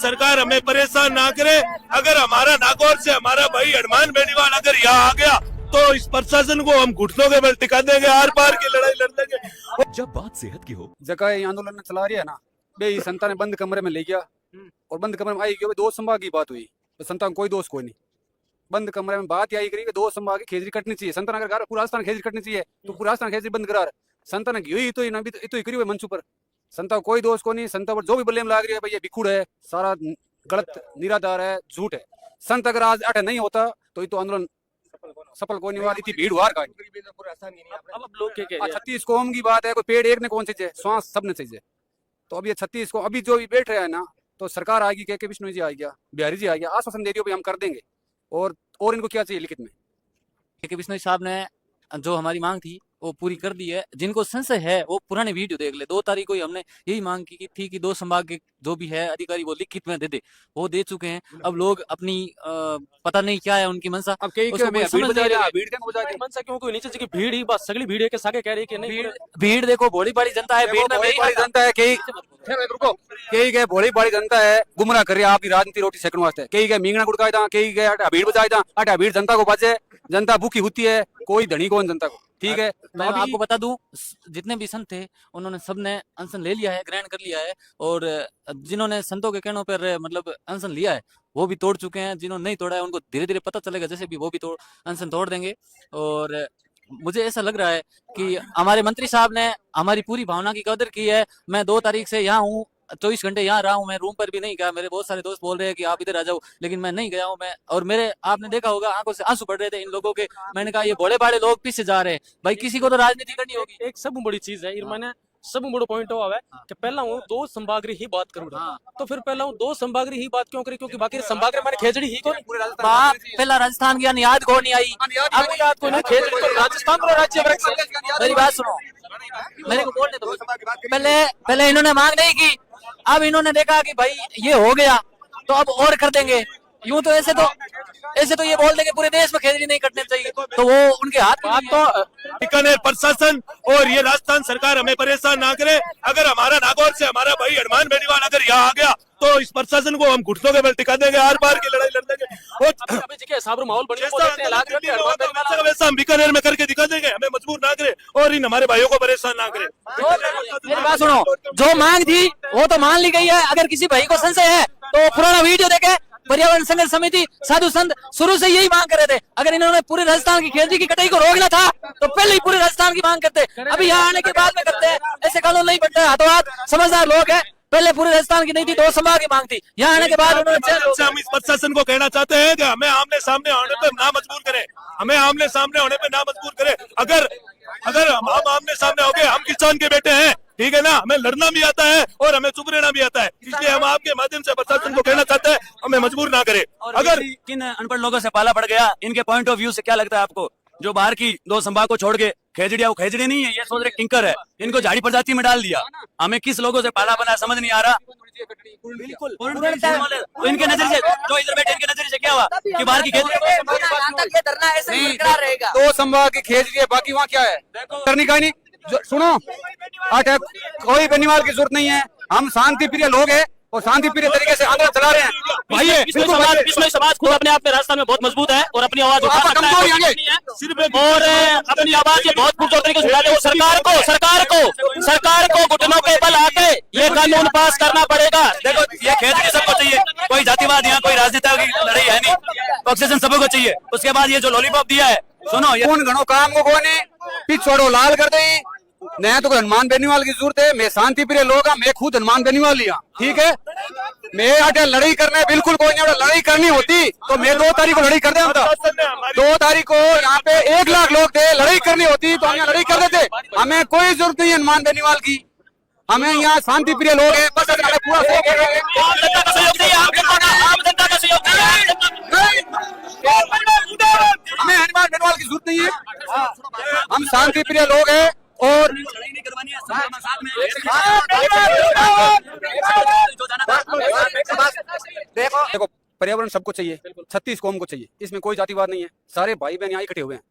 सरकार हमें परेशान ना करे। अगर हमारा नागौर से हमारा भाई हनुमान बेनीवाल अगर यहाँ आ गया तो इस प्रशासन को हम घुटनों के बल टिका देंगे, आर पार की लड़ाई लड़ देंगे। जब बात सेहत की हो, जगह आंदोलन चला रही है ना, बे संता ने बंद कमरे में ले गया और बंद कमरे में आई क्यों दोस्त संभाग की बात हुई, तो संता कोई दोस्त कोई नहीं, बंद कमरे में बात आई करी कि दोस्त संभाग की खेजरी कटनी चाहिए। संता ने अगर पूरा राजस्थान खेजरी कटनी चाहिए तो पूरा राजस्थान खेजरी बंद करा। संता ने हुई तो ना भी तो करी हुई मंच पर, संता कोई दोस्त को नहीं। संता पर जो भी बल्लेम लाग रही है भाई ये बिखुड़ है, सारा गलत निराधार है, झूठ है। संत अगर आज अटैक नहीं होता तो ये तो आंदोलन सफल कोई नहीं हुआ। इतनी भीड़ हुआ अब लोग क्या कह रहे हैं? 36 कौम की बात है, कोई पेड़ एक ने कौन चाहिए, श्वास सबने चाहिए। तो अभी 36 को अभी जो भी बैठ रहे हैं ना, तो सरकार आएगी, के विष्णु जी आएगा, बिहारी जी आएगा, आश्वासन दे दियो भाई हम कर देंगे। और इनको क्या चाहिए लिखित में? के बिश्नोई साहब ने जो हमारी मांग थी वो पूरी कर दी है। जिनको संशय है वो पुराने वीडियो देख ले। 2 तारीख को ही हमने यही मांग की थी कि 2 संभाग के जो भी है अधिकारी वो लिखित में दे दे, वो दे चुके हैं। अब लोग अपनी पता नहीं क्या है उनकी मंशा, अब कई उसको कोई समझ नहीं रहा। मनसा क्यों कोई नीचे की भीड़ ही बस सगली भीड़ है के सागे कह रही है कि नहीं। भीड़ देखो, भोली भाली जनता है, भीड़ में बड़ी बड़ी जनता है, कई गए भोली बड़ी जनता है गुमराह कर रही है आपकी राजनीति रोटी सेकंड वास्ते। कई गए मींगना गुड़काए था, कई गए अटा भीड़ बजाए था, अटा भीड़ जनता को बचे, जनता भूखी होती है, कोई धनी कौन जनता को, ठीक है। मैं आपको बता दूं, जितने भी संत थे उन्होंने सबने अनशन ले लिया है, ग्रहण कर लिया है। और जिन्होंने संतों के कहने पर मतलब अनशन लिया है वो भी तोड़ चुके हैं। जिन्होंने नहीं तोड़ा है उनको धीरे धीरे पता चलेगा, जैसे भी वो भी अनशन तोड़ देंगे। और मुझे ऐसा लग रहा है कि हमारे मंत्री साहब ने हमारी पूरी भावना की कदर की है। मैं 2 तारीख से यहाँ हूँ, 24 घंटे यहाँ रहा हूँ, मैं रूम पर भी नहीं गया। मेरे बहुत सारे दोस्त बोल रहे हैं कि आप इधर आ जाओ, लेकिन मैं नहीं गया हूँ। मैं और मेरे आपने देखा होगा आंखों से आंसू पड़ रहे थे इन लोगों के। मैंने कहा ये बड़े बड़े लोग पीछे जा रहे हैं, भाई किसी को तो राजनीति करनी होगी। एक सब बड़ी चीज है मैंने सब बड़ो पॉइंट हुआ है कि पहला हूँ 2 संभागरी ही बात करूँ, तो फिर पहला हूँ 2 संभागरी ही बात क्यों करी, क्योंकि बाकी संभागरी मैंने खेजड़ी ही को पहला राजस्थान की याद को नहीं आई, अब याद को नहीं। खेजड़ी तो राजस्थान को राज्य मेरी बात सुनो, मेरे को बोलने दो। पहले इन्होंने मांग नहीं की, अब इन्होंने देखा कि भाई ये हो गया तो अब और कर देंगे। यूं तो ऐसे तो ये बोल देंगे पूरे देश में खेजड़ी नहीं कटने चाहिए, तो वो उनके हाथ में। तो बीकानेर प्रशासन और ये राजस्थान सरकार हमें परेशान ना करे। अगर हमारा नागौर से हमारा भाई हनुमान बेनीवाल अगर यहाँ आ गया तो इस प्रशासन को हम घुटनों के बल टिका देंगे, आर पार की लड़ाई लड़ देंगे। माहौल वैसा हम बीकानेर में करके दिखा देंगे, हमें मजबूर ना करे और इन हमारे भाइयों को परेशान ना करे। मेरी बात सुनो, जो मांग थी वो तो मान ली गई है। अगर किसी भाई को संशय है तो पुराना वीडियो देखे। पर्यावरण संघर्ष समिति साधु संत शुरू से यही मांग कर रहे थे। अगर इन्होंने पूरे राजस्थान की खेजड़ी की कटाई को रोकना था तो पहले ही पूरे राजस्थान की मांग करते। अभी यहाँ आने के बाद में करते हैं, ऐसे कानून नहीं बनते। हाथों हाथ समझदार लोग हैं, पहले पूरे राजस्थान की नहीं थी, 2 संभाग की मांग थी। यहाँ आने के बाद उन्होंने हम इस प्रशासन को कहना चाहते हैं कि हमें आमने सामने होने पर ना मजबूर करें, हमें आमने सामने होने पर ना मजबूर करें। अगर हम आमने सामने हो गए, हम किसान के बेटे हैं, ठीक है ना, हमें लड़ना भी आता है और हमें चुप रहना भी आता है। इसलिए हम आपके माध्यम से प्रशासन को कहना चाहते हैं हमें मजबूर ना करे। अगर किन अनपढ़ लोगों से पाला पड़ गया, इनके पॉइंट ऑफ व्यू से क्या लगता है आपको? जो बाहर की 2 संभाग को छोड़ के खेजड़िया, वो खेजड़ी नहीं है, ये सोच रहे किंकर है, इनको झाड़ी प्रजाति में डाल दिया। हमें किस लोगों से पाला बना समझ नहीं आ रहा। बिल्कुल तो इनके नजर से जो इधर बैठे, इनके नजर से क्या हुआ कि बाहर की खेजड़ी 2 संभाग की खेजड़ी है, बाकी वहाँ क्या है करने का नहीं। सुनो, अटैक कोई बेनीवाल की जरूरत नहीं है, हम शांति प्रिय लोग हैं और शांति प्रिय तरीके से आंदोलन चला रहे हैं। बिश्नोई समाज खुद अपने आप में राजस्थान में बहुत मजबूत है और अपनी आवाज उठा सकता है और अपनी आवाज ये बहुत पुरजोर तरीके से उठाते हैं। सरकार को घुटनों के बल आके ये कानून पास करना पड़ेगा। देखो ये खेजड़ी सबको चाहिए, कोई जातिवाद यहाँ कोई राजनीति की लड़ाई है नहीं, ऑक्सीजन सबको चाहिए। उसके बाद ये जो लॉलीपॉप दिया है, सुनो ये कौन घणो काम को कोने पिछोड़ो लाल कर दे नहीं तो हनुमान बेनीवाल की जरूरत है। मैं शांति प्रिय लोग, मैं खुद हनुमान बेनीवाल लिया, ठीक है। मैं अगर लड़ाई करना है बिल्कुल कोई नहीं, लड़ाई करनी होती तो मैं 2 तारीख को लड़ाई कर देता। 2 तारीख को यहाँ पे 1 लाख लोग थे, लड़ाई करनी होती तो हम यहाँ लड़ाई कर देते। हमें कोई जरूरत नहीं है हनुमान बेनीवाल की, हमें यहाँ शांति प्रिय लोग हैं, बस हमें पूरा हमें हनुमान बेनीवाल की जरूरत नहीं है, हम शांति प्रिय लोग हैं। और देखो पर्यावरण सबको चाहिए, 36 कौम को चाहिए, इसमें कोई जातिवाद नहीं है। सारे भाई बहन यहाँ इकट्ठे हुए हैं,